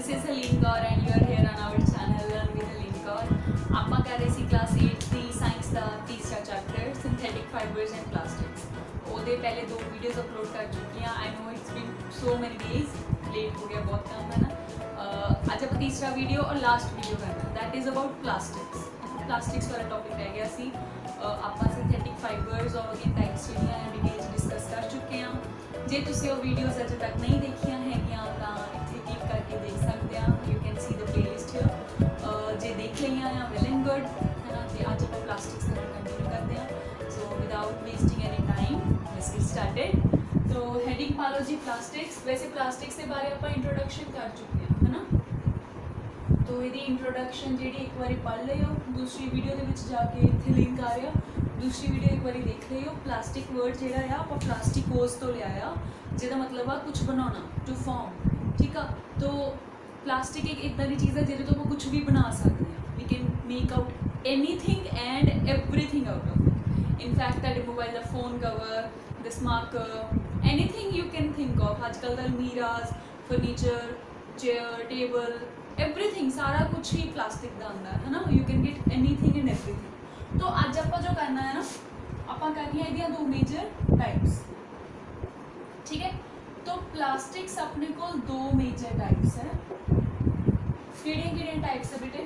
This is Helene Kaur and you are here on our channel Learn with Helene Kaur. ਆਪਾਂ ਕਰ ਰਹੇ ਸੀ class 8 ਦੀ science ਦਾ ਤੀਸਰਾ chapter synthetic fibres and plastics. ਉਹਦੇ ਪਹਿਲੇ ਦੋ videos upload ਕਰ ਚੁੱਕੀ ਹਾਂ। ਆਈ ਨੋ ਇਟਸ ਬੀਨ ਸੋ ਮੈਨੀ ਡੇਜ਼, ਲੇਟ ਹੋ ਗਿਆ ਬਹੁਤ ਕੰਮ ਹੈ ਨਾ। ਅੱਜ ਆਪਾਂ ਤੀਸਰਾ ਵੀਡੀਓ ਔਰ ਲਾਸਟ ਵੀਡੀਓ ਕਰਨਾ, that is about plastics. Plastics ਵਾਲਾ ਟੌਪਿਕ ਰਹਿ ਗਿਆ ਸੀ। ਆਪਾਂ ਸਿੰਥੈਟਿਕ ਫਾਈਬਰਸ ਔਰ ਉਹਦੀਆਂ ਟਾਈਪਸ ਜਿਹੜੀਆਂ ਡਿਟੇਲਸ ਡਿਸਕਸ ਕਰ ਚੁੱਕੇ ਹਾਂ। ਜੇ ਤੁਸੀਂ ਉਹ ਵੀਡੀਓਜ਼ ਅਜੇ ਤੱਕ ਨਹੀਂ ਦੇਖੀਆਂ ਹੈਗੀਆਂ ਤਾਂ ਇੱਥੇ ਕਲਿੱਕ ਕਰਕੇ ਦੇਖ ਸਕਦੇ ਆ। You can see the playlist here. ਜੇ ਦੇਖ ਲਈਆਂ ਆ ਵੈਲ ਐਂਡ ਗੁੱਡ ਹੈ ਨਾ। ਤੇ ਅੱਜ ਆਪਾਂ ਪਲਾਸਟਿਕਸ ਨਾਲ ਕੰਟੀਨਿਊ ਕਰਦੇ ਹਾਂ। So without wasting any time let's get started. So heading ਪਾ ਲਓ ਜੀ ਪਲਾਸਟਿਕਸ। ਵੈਸੇ ਪਲਾਸਟਿਕਸ ਦੇ ਬਾਰੇ ਆਪਾਂ ਇੰਟਰੋਡਕਸ਼ਨ ਕਰ ਚੁੱਕੇ ਹਾਂ ਹੈ ਨਾ। तो ये इंट्रोडक्शन जी एक बार पढ़ लियो, दूसरी वीडियो के जा के इतने लिंक आ रहा, दूसरी वीडियो एक बार देख लियो। प्लास्टिक वर्ड जो है आप प्लास्टिकोस तो लिया जिसका मतलब आ कुछ बनाना, टू फॉर्म, ठीक है। तो प्लास्टिक एक इदा की चीज़ है जिसे तो कुछ भी बना सकते हैं। We can make out anything and everything out of it. In fact तुहाडे मोबाइल का phone cover, the marker, anything you can think of. आजकल का almirahs, furniture, chair, table, everything सारा कुछ ही प्लास्टिक का आंदा है ना। You can get anything and everything. तो अज आप जो करना है ना, आप करनी है दो मेजर टाइप्स, ठीक है। तो प्लास्टिक्स अपने को दो मेजर टाइप्स है। किहड़े टाइप्स है बेटे?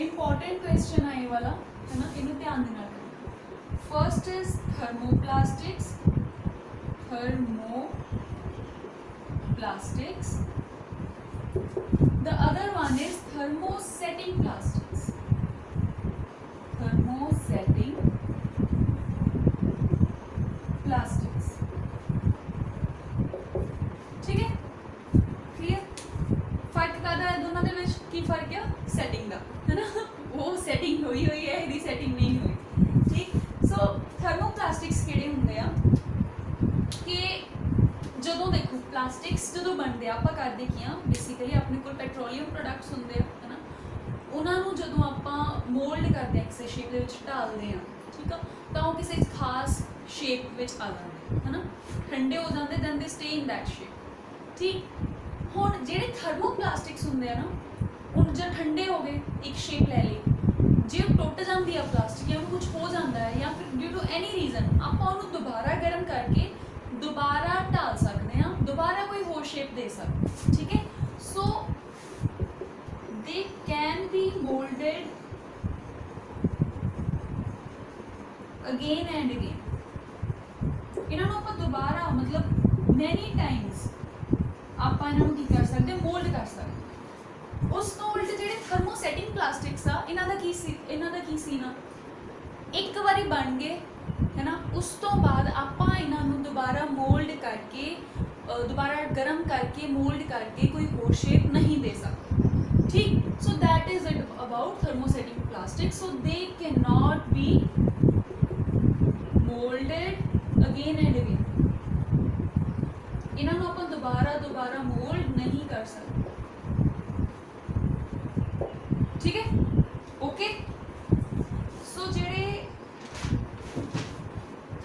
इंपॉर्टेंट क्वेश्चन है ये वाला है ना, इन्हें ध्यान देना करना। First is thermoplastics. Thermoplastics. The other one is thermosetting plastics. Thermosetting plastics. ठीक है, क्लियर? फर्क कादा है दोनों दे विच? की फर्क है? सेटिंग दा है ना। वो सेटिंग हुई है, ਇਹਦੀ सेटिंग नहीं हुई, ठीक। सो थर्मोप्लास्टिक्स किहड़े हुंदे आ कि ਜਦੋਂ ਦੇਖੋ ਪਲਾਸਟਿਕਸ ਜਦੋਂ ਬਣਦੇ ਆ ਆਪਾਂ ਕਰਦੇ ਕੀ ਆ, ਬੇਸਿਕਲੀ ਆਪਣੇ ਕੋਲ ਪੈਟਰੋਲੀਅਮ ਪ੍ਰੋਡਕਟਸ ਹੁੰਦੇ ਆ ਹੈ ਨਾ। ਉਹਨਾਂ ਨੂੰ ਜਦੋਂ ਆਪਾਂ ਮੋਲਡ ਕਰਦੇ ਆ ਕਿਸੇ ਸ਼ੇਪ ਦੇ ਵਿੱਚ ਢਾਲਦੇ ਆ, ਠੀਕ ਆ, ਤਾਂ ਉਹ ਕਿਸੇ ਖਾਸ ਸ਼ੇਪ ਵਿੱਚ ਆ ਜਾਂਦੇ ਹੈ ਨਾ। ਠੰਡੇ ਹੋ ਜਾਂਦੇ ਦੈਨ ਦੇ ਸਟੇ ਇਨ ਦੈਟ ਸ਼ੇਪ, ਠੀਕ। ਹੁਣ ਜਿਹੜੇ ਥਰਮੋਪਲਾਸਟਿਕਸ ਹੁੰਦੇ ਆ ਨਾ, ਹੁਣ ਜਦ ਠੰਡੇ ਹੋ ਗਏ ਇੱਕ ਸ਼ੇਪ ਲੈ ਲਈ, ਜੇ ਉਹ ਟੁੱਟ ਜਾਂਦੀ ਆ ਪਲਾਸਟਿਕ ਜਾਂ ਕੁਝ ਹੋ ਜਾਂਦਾ ਹੈ ਜਾਂ ਫਿਰ ਡਿਊ ਟੂ ਐਨੀ ਰੀਜ਼ਨ ਆਪਾਂ ਉਹਨੂੰ ਦੁਬਾਰਾ ਗਰਮ ਕਰਕੇ दोबारा डाल सकते हैं, दोबारा कोई होर शेप दे सकते, ठीक है। So they can be moulded again and again. इन्होंने आप दोबारा मतलब मैनी टाइम्स आप इन्हों की कर सकते, मोल्ड कर सकते। उस तो उल्ट जो थर्मोसेटिंग प्लास्टिक्स आ, इन्हों का की सी ना, एक बारी बन गए है ना, उस तो बाद आप इन्हों दोबारा मोल्ड करके दोबारा गर्म करके मोल्ड करके कोई होर शेप नहीं दे सकते, ठीक। So that is it about thermosetting plastic. So they can not be moulded again and again. इन्हों आप दोबारा मोल्ड नहीं कर सकते, ठीक है, ओके। सो जेडे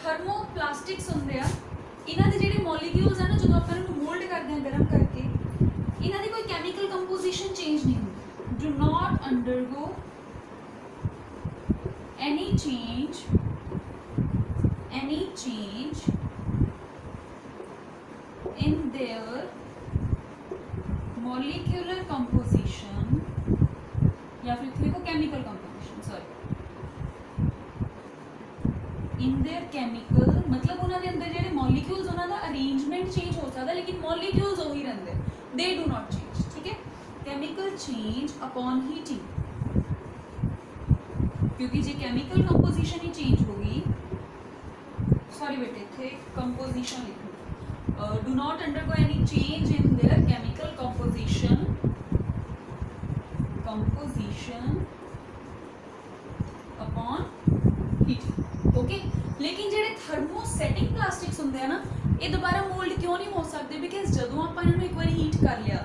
थर्मोप्लास्टिक्स होंगे आ, इन्हों के जोड़े मॉलीक्यूल्स है ना, जो आप मोल्ड करते हैं गर्म करके, इन्हों की कोई कैमिकल कंपोजिशन चेंज नहीं होती। Do not undergo any change in their molecular composition या फिर देखो chemical composition, sorry, in their chemical मतलब उन्होंने अंदर जो मॉलीक्यूल्स उन्होंने अरेंजमेंट चेंज हो सकता, लेकिन मॉलीक्यूल्स वही रहते, दे डू नॉट चेंज, ठीक है। केमिकल चेंज अपॉन हीटिंग, क्योंकि जो केमिकल कंपोजिशन ही चेंज होगी, सॉरी बेटे थे कंपोजिशन लिखो, do not undergo any change in their chemical composition upon heating, okay. लेकिन जो थर्मोसेटिंग प्लास्टिक्स होंगे है ना, ये दोबारा मोल्ड क्यों नहीं हो सकते? बिकॉज जदों आप इन्होंने एक बार हीट कर लिया,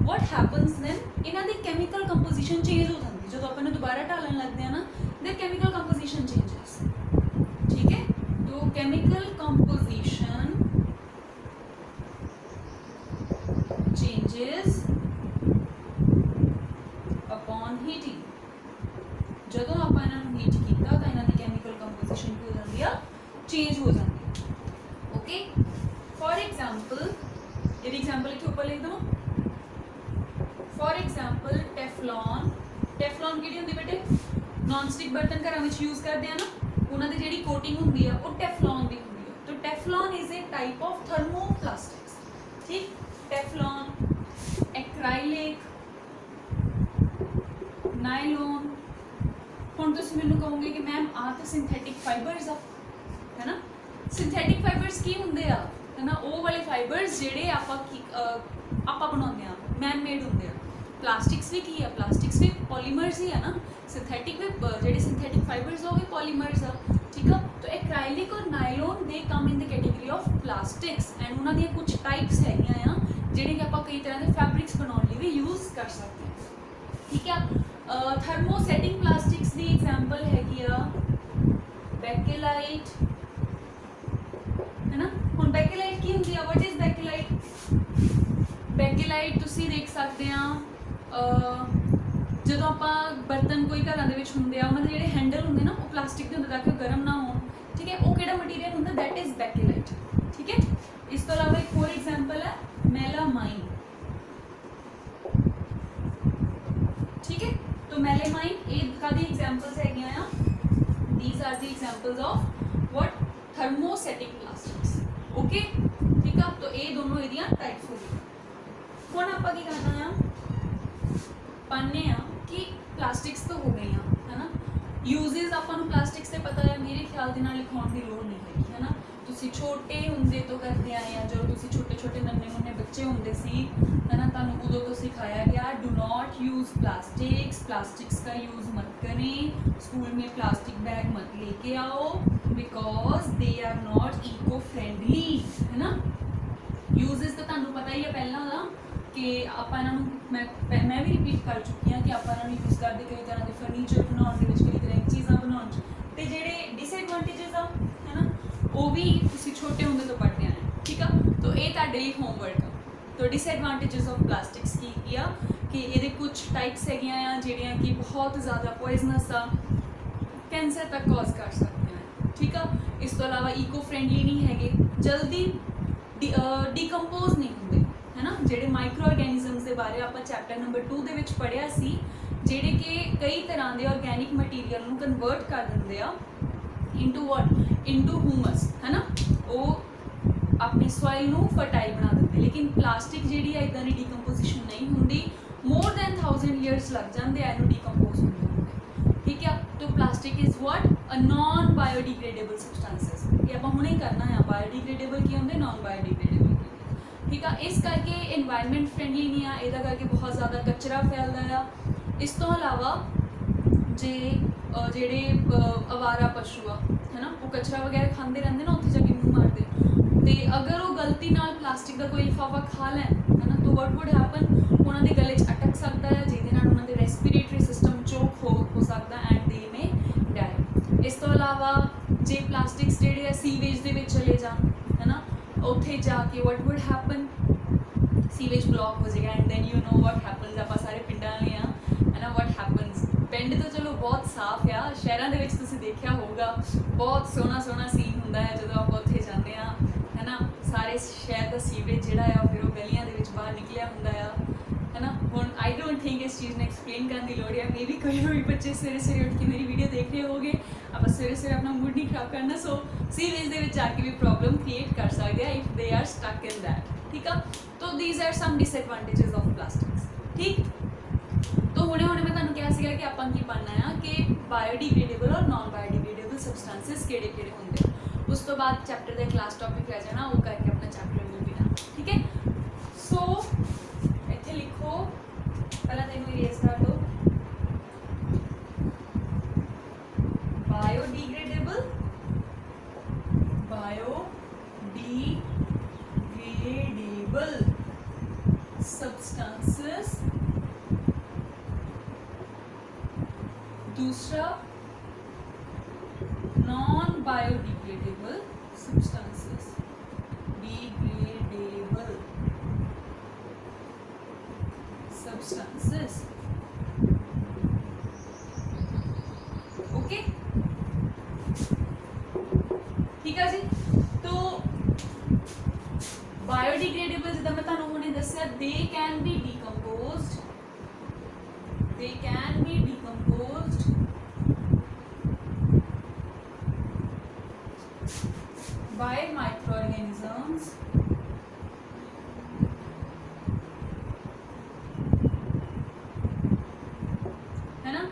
वट हैपन्स दैन इन्हों की केमिकल कंपोजिशन चेंज हो जाती है। जो आप दोबारा ढालन लगते हैं ना, देयर केमिकल कंपोजिशन चेंजेस, ठीक है। तो केमिकल कंपोजिशन changes चेंज हो जाती है। ओके, फॉर एग्जाम्पल ये एग्जाम्पल इतने ऊपर लिख दो। फॉर एग्जाम्पल टेफलॉन, टेफलॉन की होंगी बेटे नॉन स्टिक बर्तन घर में यूज करते हैं ना, उन्होंने जी कोटिंग होंगी है वो टेफलॉन की होंगी है। तो Teflon is a type of thermoplastics. ठीक, टेफलॉन, एक्राइलिक, नायलॉन। हुण तुसीं मैनूं कहोगे कि मैम आ तो सिंथेटिक फाइबर्स आ, है ना। सिंथेटिक फाइबर्स की होंदे आ, है ना, वो वाले फाइबर्स जिहड़े आपां बनाउंदे आ, मैन मेड होंदे आ। प्लास्टिक्स भी की है, प्लास्टिक्स भी पॉलीमर्स ही है ना, सिंथेटिक भी जिहड़े सिंथेटिक फाइबर्स हो गए पॉलीमर्स आ। ठीक है, तो एक्राइलिक और nylon they come in the category of plastics and उन्हां दी कुछ टाइप्स हैगियां आ जिहड़े कि आपां कई तरह के फैब्रिक्स बनाउण लई भी यूज़ कर सकते हैं। ठीक है, थर्मोसेटिंग प्लास्टिक्स की एग्जाम्पल हैगी आ बेकेलाइट, है ना। हुण बेकेलाइट की होंदी आ, व्हाट इज बेकेलाइट? बेकेलाइट तुसीं देख सकते हैं ਜਦੋਂ ਆਪਾਂ बर्तन कोई घरां दे विच हुंदे आ उन्हां दे जिहड़े हैंडल हुंदे ना वो प्लास्टिक दे हुंदे ताकि वो गर्म ना होण। ठीक है, वो किहड़ा मटीरियल हुंदा? That is bakelite. ठीक है, इस तो अलावा एक होर एग्जाम्पल है मेलामाइन। ठीक है, तो मेलामाइन ये कादी एग्जाम्पल्स हैगियां आ, these are the examples of what? Thermosetting plastics. Okay, ठीक है, तो ये दोनों एदियां टाइप्स हो गई। हुण आपां की करना है, पढ़ने आ कि प्लास्टिक्स तो हो गई, है ना। यूजेस आपां नूं प्लास्टिक्स से पता है, मेरे ख्याल दे नाल लिखाउण दी लोड़ नहीं हैगी, है ना। तुसीं छोटे हुंदे तो करते आए आ, जो तुसीं छोटे छोटे नन्हे मुन्ने बच्चे हुंदे सी, है ना, तुहानूं उदों तो सिखाया गया do not use plastics, plastics का यूज़ मत करें, स्कूल में प्लास्टिक बैग मत लेके आओ because they are not eco friendly, है ना। यूजेस तो तुहानूं पता ही है पहला दा कि आपां इन्हां नूं मैं भी रिपीट कर चुकी हाँ कि आपां इन्हां नूं यूज़ करते कई तरह के फर्नीचर बनाउण दे विच, कई तरह की चीज़ां बनाउण च, ते जिहड़े डिसएडवांटेजेस आ, है ना, वो भी तुसीं छोटे होंदे तो पढ़दे आए। ठीक है, तो ये तुहाडे लई होमवर्क आ। तो डिसएडवांटेजेस ऑफ प्लास्टिक्स की आ कि ये कुछ टाइप्स हैगियां आ जिहड़ियां कि बहुत ज़्यादा पॉइजनस आ, कैंसर तक कॉज कर सकते हैं। ठीक है, इस तो अलावा ईको फ्रेंडली नहीं हैगे, जल्दी डिकंपोज नहीं होंगे, है ना। जिहड़े माइक्रो ऑर्गेनिजम्स के बारे आप चैप्टर नंबर 2 दे विच पढ़िया सी, जिहड़े कि कई तरह के ऑर्गेनिक मटीरियल नूं कन्वर्ट कर दिंदे आ इनटू व्हाट? इनटू ह्यूमस, है ना। वो अपनी सॉइल नूं फर्टाइल बना दिंदे, लेकिन प्लास्टिक जिहड़ी है इदां दी डिकंपोजिशन नहीं हुंदी, मोर दैन 1000 ईयर्स लग जाते हैं इनू डिकंपोज होंदे। ठीक है, तो plastic is what? A non biodegradable substances. ये आप हुणे करना है, बायोडिग्रेडेबल की होंदे, नॉन बायोडिग्रेडेबल। ठीक है, इस करके एनवायरनमेंट फ्रेंडली नहीं आ, इहदा करके बहुत ज़्यादा कचरा फैलदा आ। इस तो अलावा जे जिहड़े आवारा पशु आ, है ना, वो कचरा वगैरह खाते रहते ना, उत्थे जाके मूँह मारते, तो अगर वो गलती नाल प्लास्टिक का कोई लिफाफा खा लैन, है ना, तो वट वुड हैपन? उन्होंने गले च अटक सकता है, जिहदे नाल उन्होंने रेस्पिरेटरी सिस्टम चोक हो सकता है एंड दे में डाई। इस तो अलावा जे प्लास्टिक्स जिहड़े आ सीवेज दे विच चले जान, है ना, उत्थे जाके what would happen? Sewage block हो जाएगा and then you know what happens. आप सारे पिंडां वाले हाँ, है ना, वट हैपन्स? पिंड तो चलो बहुत साफ आ, शहरों के विच तुसीं देखिया होगा बहुत सोहना सोहना सीन हुंदा है जदों आप उत्थे जांदे आ, है ना। सारे शहर का सीवेज जिहड़ा आ फिर वो गलियां दे विच बाहर निकलिया हुंदा आ, है ना। हुण आई डोंट थिंक इस चीज़ ने एक्सप्लेन करने की लोड़ है, मे बी कोई भी बच्चे सवेरे सवेरे उठ के मेरी वीडियो देख रहे होगे, आप सवेरे सवेरे अपना मूड नहीं खराब करना। सो सीवेज दे विच जाके भी प्रॉब्लम क्रिएट कर सकते हैं if they are stuck in that. ठीक है, तो these are some disadvantages of plastics. ठीक, तो हुणे हुणे मैं तुहानूं कहा सीगा कि आपां की पढ़ना है कि बायोडिग्रेडेबल और नॉन बायोडिग्रेडेबल सबसटेंसेस किहड़े-किहड़े हुंदे। उस तो बाद चैप्टर का क्लास टॉपिक रह जाना, वो करके अपना चैप्टर रिव्यू भी करना। ठीक है, सो इत्थे लिखो, पहला तो इनू इरेज कर दो, बायोडिग्रेडेबल, बायोडिग्रेडेबल सबस्टेंसेस। दूसरा non biodegradable substances, degradable substances. Okay, ठीक है दस्या they can be decomposed by microorganisms है ना।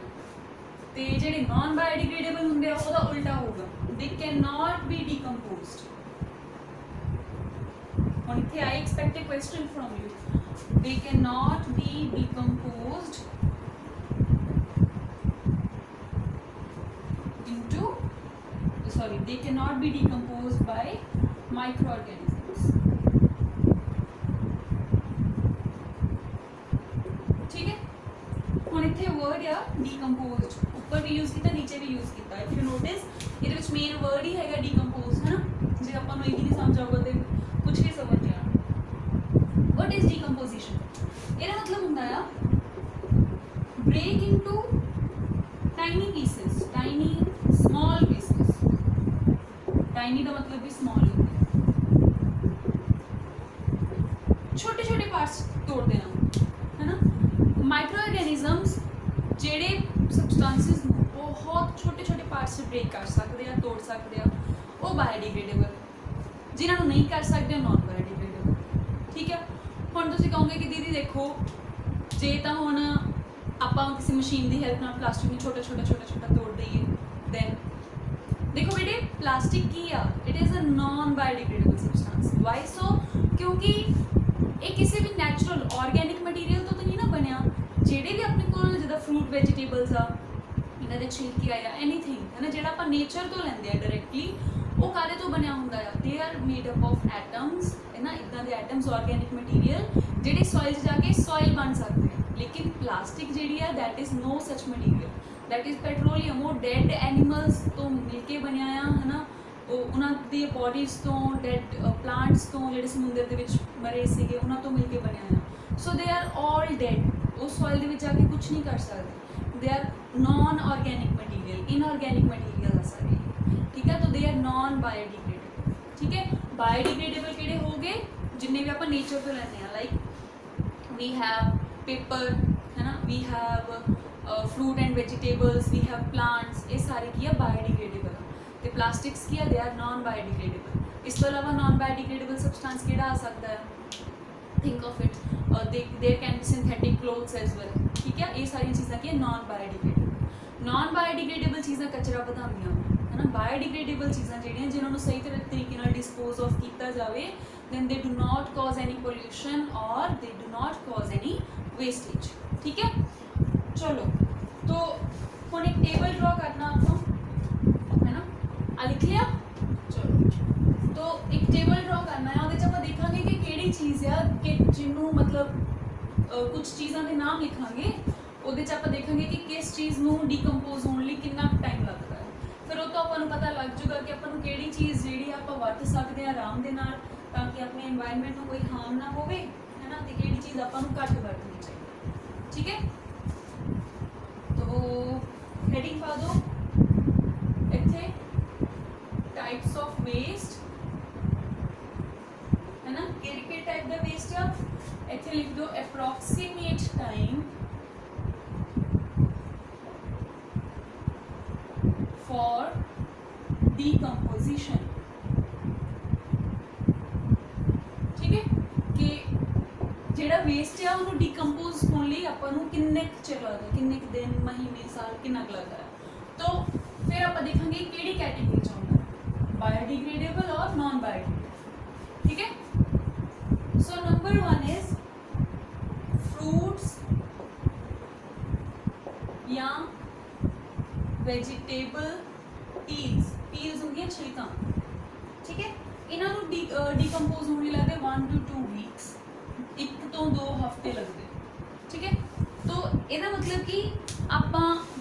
ते जेडे नॉन बायोडिग्रेडेबल होंगे ओदा उल्टा होगा, they can not be decomposed. हुण इत्थे I expect a question from you, they can not be decomposed into, sorry, they cannot be decomposed by microorganisms। ठीक है, ਹੁਣ ਇੱਥੇ वर्ड ਆ decomposed, ਉੱਪਰ ਵੀ यूज ਕੀਤਾ नीचे भी यूज ਕੀਤਾ। इफ यू नोटिस ਇਹਦੇ ਵਿੱਚ ਮੇਨ वर्ड ਹੀ ਹੈਗਾ decomposed है ना। ਜੇ ਆਪਾਂ ਨੂੰ ਇਹ ਨਹੀਂ ਸਮਝ ਆਊਗਾ ਤੇ ਕੁਝ ਵੀ ਸਮਝ ਨਹੀਂ ਆਣਾ। What is decomposition? ਇਹਦਾ ਮਤਲਬ ਹੁੰਦਾ ਆ break into tiny pieces, tiny small pieces। tiny का मतलब भी small होता है, छोटे छोटे पार्ट्स तोड़ देना है ना। माइक्रो ऑर्गेनिजम्स जेडे सबसटेंसेस बहुत छोटे छोटे पार्ट्स से ब्रेक कर सकते हैं, तोड़ सकते हैं, वो बायोडिग्रेडेबल। जिन्होंने नहीं कर सकते नॉन बायोडिग्रेडेबल। ठीक है, हुण तुसीं कहोगे कि दीदी देखो जे तां हुण आपां किसी मशीन की हेल्प नाल प्लास्टिक में छोटा छोटा छोटा छोटा तोड़ दईए, दैन देखो बेटे प्लास्टिक की आ, it is a non biodegradable substance. Why so? क्योंकि ये किसी भी नैचुरल ऑर्गेनिक मटीरियल तो नहीं ना बनया। जेडे भी अपने को जिदा फ्रूट वेजिटेबल्स आ, इन्हां दे छिलके आ, एनीथिंग है ना, जेड़ा आपां नेचर तो लैंदे आ डायरैक्टली, वो काहदे तो बनया हुंदा आ? They are made up of atoms है ना, इदां दे एटम्स ऑर्गेनिक मटीरियल जेडे सॉइल च जाके सॉइल बन सकते हैं। लेकिन प्लास्टिक जी है that is no such material, that is petroleum. वो डेड एनीमल्स तो मिलके बनया है ना, उन्होंने बॉडीज़ तो डेड प्लांट्स तो जो समुद्र के मरे से उन्होंने तो मिलके बनया। So they are all dead, वो सॉइल के जाके कुछ नहीं कर सकते। They are non organic material, inorganic material आ सारे। ठीक है, तो दे आर नॉन बायोडिग्रेडेबल। ठीक है, बायोडिग्रेडेबल किहड़े हो गए? जिन्ने भी आप नेचर तो लैंदे आ, लाइक वी हैव पेपर है ना, we have fruit and vegetables, we have plants, ये सारे की है बायोडिग्रेडेबल। तो प्लास्टिक्स की है दे आर नॉन बायोडिग्रेडेबल। इस तो अलावा नॉन बायोडिग्रेडेबल सबसटेंस किहड़ा आ सकता है? Think of it, there can be synthetic clothes as well. ठीक है, ये सारी चीज़ां की नॉन बायोडिग्रेडेबल। नॉन बायोडिग्रेडेबल चीज़ां कचरा बतांदियां है ना। बायोडिग्रेडेबल चीज़ां जिहड़ियां जिन्होंने सही तरीके नाल डिस्पोज ऑफ किया जाए, then they do not cause any pollution or they do not cause any wastage। ठीक है, चलो तो हुण एक टेबल ड्रॉ करना आपको है ना, आ लिख लिया। चलो तो एक टेबल ड्रॉ करना है, उहदे च आपां देखांगे कि किहड़ी चीज़ आ कि जिन्हों मतलब कुछ चीज़ों के नाम लिखांगे, उहदे च आपां देखांगे कि किस चीज़ नूं डिकम्पोज होने लई कितना टाइम लगता है। फिर वो तो आपां नूं पता लग जूगा कि आपां नूं किहड़ी चीज़ जिहड़ी आपां वरत सकदे आ आराम दे नाल, ताकि अपने एनवायरनमेंट में कोई हार्म ना हो है ना, तो किहड़ी चीज़ आपां नूं घट वरतनी चाहिए। ठीक है, तो हेडिंग पा दो इत्थे टाइप्स ऑफ वेस्ट है ना, किहड़े टाइप दा वेस्ट आ, इत्थे लिख दो अप्रॉक्सीमेट टाइम फॉर डिकम्पोजिशन। ਜਿਹੜਾ वेस्ट है उन्होंने डिकम्पोज होने ਲਈ ਆਪਾਂ ਨੂੰ ਕਿੰਨੇ ਚਿਰ ਲੱਗਦਾ, ਕਿੰਨੇ दिन महीने साल कितना लगता है। तो फिर आप देखेंगे किहड़ी कैटेगरी च आउंदा, बायोडिग्रेडेबल और नॉन बायोडिग्रेडेबल। ठीक है, सो नंबर 1 इज फ्रूट्स या वेजिटेबल पील्स। पील्स होंगी छिलका। ठीक है, इन्हों डिकम्पोज होने लगते 1 to 2 वीक्स, 1 तो 2 हफ्ते लगते। ठीक है, तो यदा मतलब कि आप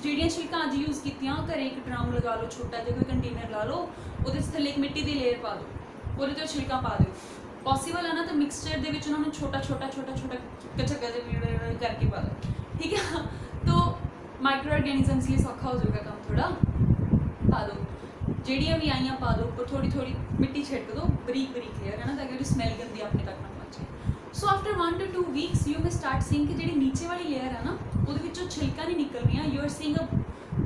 जिहड़ियां छिलकां अज यूज़ कीतियां, घरे एक ड्रम लगा लो, छोटा जिहा कोई कंटेनर ला लो, उहदे थल्ले एक मिट्टी की लेयर पा दो, उहदे ते छिलका पा दो। पॉसीबल है ना, तो मिक्सचर दे विच उन्होंने छोटा छोटा छोटा छोटा कचरा करके पा दो। ठीक है, तो माइक्रो ऑर्गेनिजम्स लिए सौखा हो जाएगा काम थोड़ा। पा दो, जिहड़ियां भी आईयां पा दो, ऊपर थोड़ी थोड़ी मिट्टी छिड़क दो, बरीक बरीक लेयर है ना, ताकि उसकी स्मैल गंदी अपने तक ना पहुँचे। So after 1 to 2 weeks you may start seeing कि जिहड़ी नीचे वाली लेयर है ना ਉਹਦੇ ਵਿੱਚੋਂ ਛਿਲਕਾ नहीं निकल रही, you are seeing a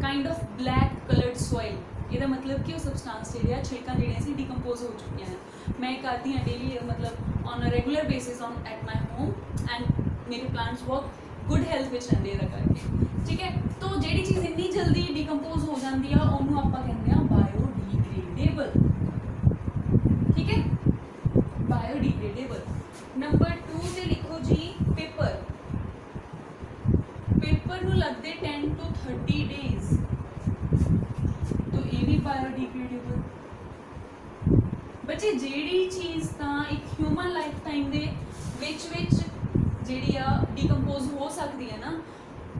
kind of black coloured soil. ਇਹਦਾ मतलब कि वो सबसटांस ਜਿਹੜੀਆਂ ਛਿਲਕਾਂ ਜਿਹੜੀਆਂ ਸੀ डिकम्पोज हो चुकी हैं। मैं करती हाँ डेली मतलब on a regular basis on at my home and मेरे प्लांट्स वर्क गुड हेल्थ ਵਿੱਚ ਰਹਿੰਦੇ ਇਹਦਾ ਕਰਕੇ, ठीक है। तो ਜਿਹੜੀ ਚੀਜ਼ ਇੰਨੀ ਜਲਦੀ डिकम्पोज हो ਜਾਂਦੀ ਆ ਉਹਨੂੰ ਆਪਾਂ ਕਹਿੰਦੇ ਆ बायोडिग्रेडेबल, ठीक है, बायोडिग्रेडेबल। नंबर 2 ਤੇ ਲਿਖੋ ਜੀ पेपर। पेपर ਨੂੰ ਲੱਗਦੇ 10 to 30 days, तो ਇਹ ਵੀ बायोडिग्रेडेबल। ਬੱਚੇ ਜਿਹੜੀ ਚੀਜ਼ ਤਾਂ ਇੱਕ ਹਿਊਮਨ ਲਾਈਫ ਟਾਈਮ ਦੇ ਵਿੱਚ ਜਿਹੜੀ ਆ डिकम्पोज हो सकती है ना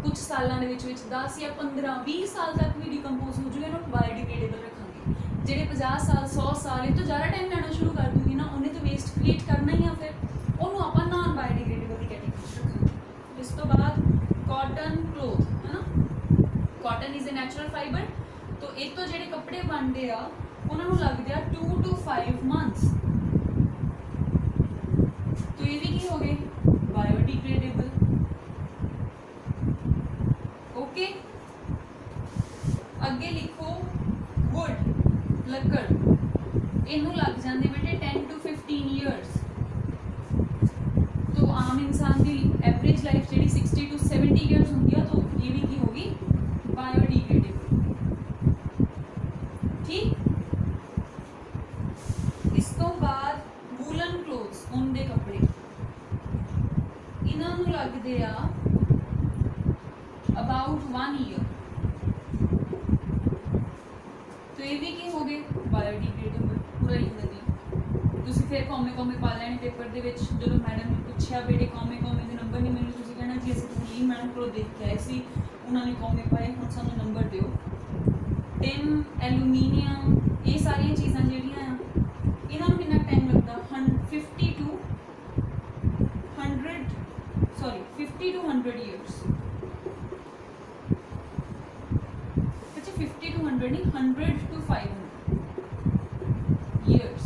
कुछ सालों के 10 या 15 20 साल तक भी डिकम्पोज हो जाएगा ना, बायोडिग्रेडेबल रखेंगे। ਜਿਹੜੇ 50 साल 100 साल ਇਹ ਤੋਂ ਜ਼ਿਆਦਾ टाइम ਲੈਣਾ शुरू कर दूंगी ना, उन्हें तो वेस्ट क्रिएट करना ही आ, फिर ਉਹਨੂੰ ਆਪਾਂ नॉन बायोडिग्रेडेबल की कैटेगरी रखेंगे। इस तो बाद कॉटन क्लोथ है ना, cotton is a natural fibre, तो ਇਹ ਤੋਂ ਜਿਹੜੇ ਕੱਪੜੇ ਬਣਦੇ ਆ ਉਹਨਾਂ ਨੂੰ ਲੱਗਦੇ ਆ 2 to 5 months, तो ये भी की हो गए बायोडिग्रेडेबल। ओके, अगे लिखो वुड, लकड़, इनू लग जाते बेटे 10 to 15 ईयर्स। तो आम इंसान की एवरेज लाइफ जी 60 to 70 ईयर्स होंगी है, तो ये भी की होगी बायोडिग्रेडेबल, ठीक। इस तो बाद वूलन क्लोथ्स, ऊन के कपड़े, इन्हों लगते आ अबाउट 1 ईयर, तो ये भी की हो गए बायोडिग्रेडेबल पूरा लिखने दी। तुसी फिर कॉमे पा लैने पेपर के विच, जो मैडम ने पूछा बेटे कॉमे के नंबर नहीं मिले, तुसी कहना जी असीं तुसीं मैडम को देख के आए सी, उन्होंने कॉमे पाए, हुण सानूं नंबर दिओ। टिन, एलूमीनियम, ये सारिया चीज़ां जिहड़ियां आ इन्हां नूं कितना टाइम लगता, 50 to 100 ईयर्स। अच्छा 50 to 100 नहीं, 100 to 500 ईयर्स।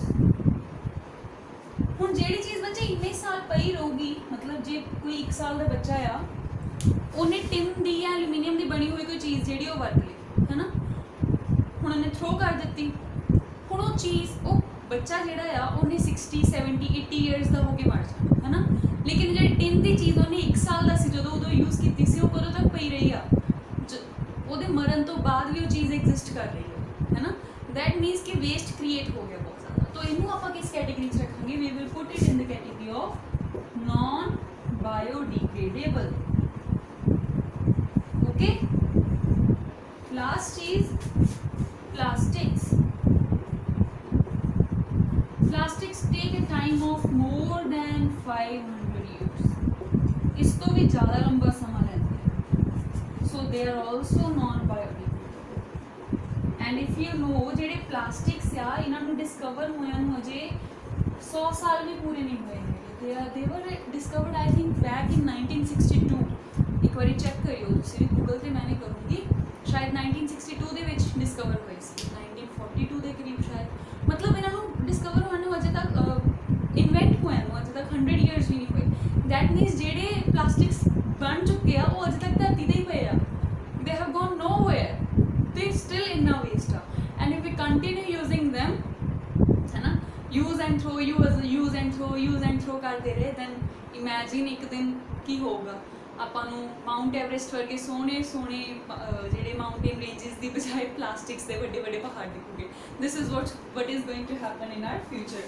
हुण जिहड़ी चीज़ बच्चे इन्ने साल पई रहूगी, मतलब जे कोई 1 साल का बच्चा आ उन्हें टिन दी या एलूमीनियम की बनी हुई कोई चीज़ जिहड़ी वो वरत ली है ना, हुण उन्हें थ्रो कर दी, हुण वो चीज़ वो बच्चा जिहड़ा आ उन्हें 60 70 80 ईयर्स का होके मर जाना है ना, लेकिन जी टिन की चीज़ उन्हें 1 साल का सी जो उदों यूज़ की सी, वो कदों तक पई रही आ, ਉਹਦੇ मरण तो बाद भी वो चीज़ एग्जिस्ट कर रही है ना, दैट मीन्स कि वेस्ट क्रिएट हो गया बहुत ज़्यादा। तो इनू आप किस कैटेगरी च रखेंगे, we will put it in the category of non biodegradable. Okay, last चीज plastics. Plastics take a time of more than 500 years, इस तो भी ज़्यादा लंबा समा लेते हैं, so they are also non-biodegradable। and if you know ਜਿਹੜੇ प्लास्टिक्स आ इन्हां नूं डिस्कवर होया नूं अजे 100 साल भी पूरे नहीं हुए हैं, they were discovered I think back in 1962। एक बारी चेक करियो तुसीं भी गूगल ते, मैं भी करूँगी, शायद 1962 ਦੇ ਵਿੱਚ डिस्कवर ਹੋਏ ਸੀ, 1942 ਦੇ करीब शायद, मतलब इन्हां नूं डिस्कवर होने नूं अजे तक इन्वेंट होया नूं अजे तक 100 ईयर्स भी नहीं होए। दैट मीनस ਜਿਹੜੇ प्लास्टिक्स बन चुके हैं वो अजे तक धरती ते ही पे आ, they have gone nowhere, they still in our waste are, and if we continue using them है ना, use and throw करते रहे, then imagine एक दिन की होगा, ਆਪਾਂ ਨੂੰ ਮਾਊਂਟ ਐਵਰੈਸਟ ਵਰਗੇ ਸੋਹਣੇ ਜਿਹੜੇ ਮਾਊਂਟੇਨ ਰੇਂਜਸ ਦੀ ਬਜਾਏ ਪਲਾਸਟਿਕਸ ਦੇ ਵੱਡੇ ਪਹਾੜ ਦਿਖੂਗੇ। This is what is going to happen in our future,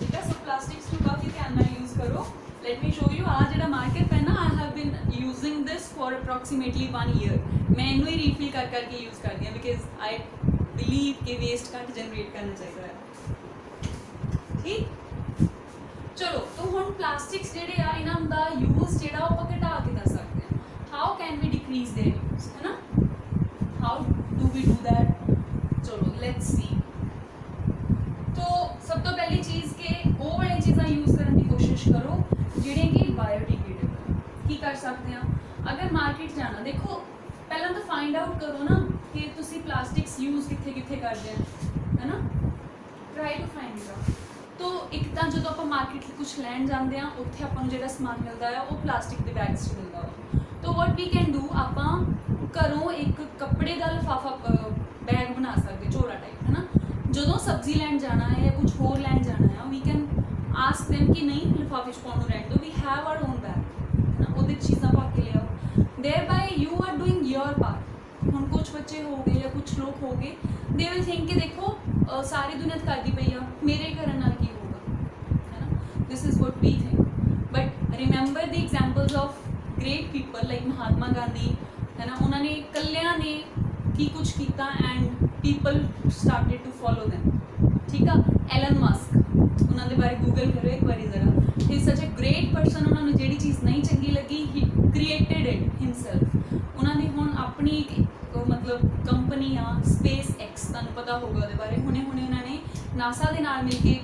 ਠੀਕ ਹੈ। ਸੋ ਪਲਾਸਟਿਕਸ ਨੂੰ ਕਾਫੀ ਧਿਆਨ ਨਾਲ ਯੂਜ਼ ਕਰੋ। लेट मी शो यू आ जो मार्कर पेन ना, I have been using this for approximately 1 year. मैं इनू ही रीफिल करके यूज़ करती हूँ, बिकॉज आई बिलीव कि वेस्ट घट जनरेट करना चाहिए, ठीक। चलो तो हुण प्लास्टिक्स जिहड़े आ इन्हां दा यूज़ जिहड़ा आपां घटा के दस सकते हैं। How can we decrease their use, है ना, how do we do that, चलो लेट्स सी। तो सब तो पहली चीज़ के वो वाली चीज़ां यूज़ करने की कोशिश करो ਜਿਹੜੇ कि बायोडिग्रेडेबल। की कर सकते हैं, अगर मार्केट जाना, देखो पहला तो फाइंड आउट करो ना कि तुसी प्लास्टिक्स यूज़ कित्थे कित्थे करते हैं, है ना, try to find it out. तो एक तो जो आप मार्केट कुछ लैन जाते हैं उत्थे आपां जो समान मिलता है वो प्लास्टिक के बैग्स मिलता वा। तो वट वी कैन डू, आप घरों एक कपड़े का लिफाफा बैग बना सकते, झोला टाइप, है ना। जो सब्जी लैन जाना है या कुछ होर लैन जाना है, वी कैन आस्क देम कि नहीं लिफाफे पाने रहने दो, we have our own bag, है ना। वो चीज़ा पा के लियाओ, thereby you are doing your part. हम कुछ बच्चे हो गए या कुछ लोग हो गए, दे विल थिंक कि देखो सारी दुनिया करती पई आ, मेरे करन नाल की होगा, है ना। This is what we think, but remember the examples of great people like Mahatma Gandhi, है ना। उन्होंने कलिया ने की कुछ किया and people started to follow them, ठीक है। एलन मस्क, उन्होंने बारे गूगल करो एक बार जरा, he is such a great person. उन्होंने जी चीज़ नहीं चंगी लगी, ही क्रिएटेड इट हिमसेल्फ। उन्होंने हुण अपनी एक मतलब कंपनी आ स्पेस एक्स, तुहानूं पता होगा उहदे बारे, हुणे उन्होंने नासा के नाल मिल के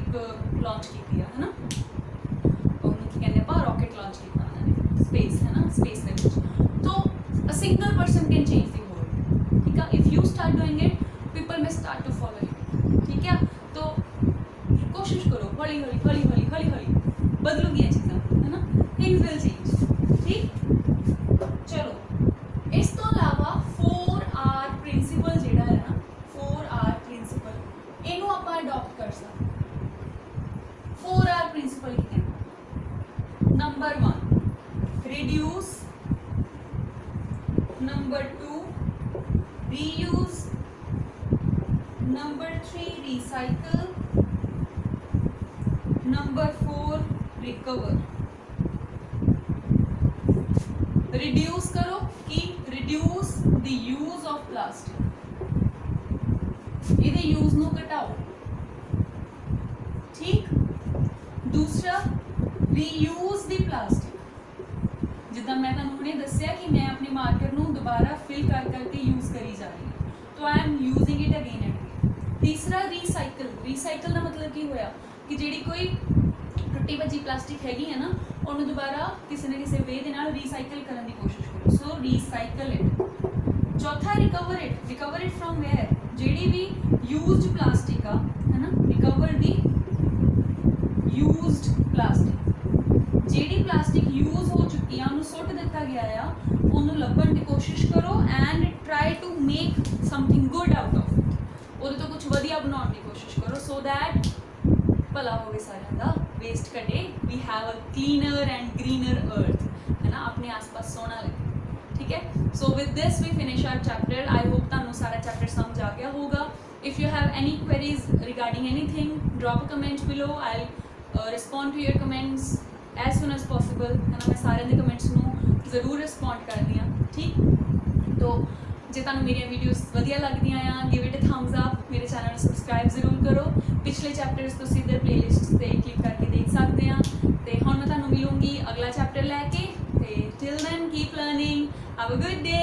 लॉन्च की है ना। उन्होंने की कहते हैं रॉकेट लॉन्च किया उन्होंने स्पेस, है ना, स्पेस के विच। तो a single person can change the world, ठीक है। If you start doing it, people may start to follow you, ठीक है। तो कोशिश करो, हौली हौली हौली हौली हौली हौली बदलूगी ये चीज़ां, है ना, थिंग्स विल चेंज, ठीक। चलो इस तो अलावा 4R प्रिंसीपल जिहड़ा है ना, 4R प्रिंसीपल, इनू आपां अडॉप्ट कर सकते। 4R प्रिंसीपल की कहना, number 1 reduce, number 2 reuse, number 3 recycle, number 4 recover. Reduce करो कि reduce the use of plastic, इहदे यूज नूं घटाओ, ठीक। दूसरा रीयूज द प्लास्टिक, जिद्दां मैं तुहानूं हुणे दस्सिया कि मैं अपने मार्कर नूं दोबारा फिल कर करके यूज करी जा रही हूँ, तो I am using it again and again. तीसरा रीसाइकल, रीसाइकल का मतलब की होया कि जिहड़ी कोई टुट्टी भज्जी प्लास्टिक हैगी है ना, उन्होंने दोबारा किसी न किसी वे दे नाल रीसाइकल करने की कोशिश करो, सो रीसाइकल इट। चौथा recover it, recover it from where, जिहड़ी भी यूज्ड प्लास्टिक आ, है ना, रिकवर दी यूज्ड प्लास्टिक। जिहड़ी प्लास्टिक यूज हो चुकी है उन्होंने सुट दिता गया आ, उन्होंने लभण की कोशिश करो and try to make something good out of it, उहदे तो कुछ वधिया बनाउण की कोशिश करो, सो दैट भला होवे सारिਆਂ ਦਾ, वेस्ट घटे, we have a cleaner and greener earth, है ना, अपने आसपास सोहना लगे, ठीक है। So with this we finish our chapter. I hope तुहानूं सारा चैप्टर समझ आ गया होगा। If you have any queries regarding anything, drop a comment below, I respond to your comments as soon as possible, है ना। मैं सारे दे कमेंट्स नूं जरूर रिस्पॉन्ड करदी हाँ, ठीक। तो जे तुहानूं मेरी वीडियोज़ वधिया लगदियां आ, give it a thumbs up, मेरे चैनल नूं सबसक्राइब जरूर करो। पिछले चैप्टर्स तुसीं इधर प्लेलिस्ट से क्लिक करके देख सकते हैं। तो हुण मैं तुहानूं मिलूंगी अगला चैप्टर लैके, till then keep learning, have a good day.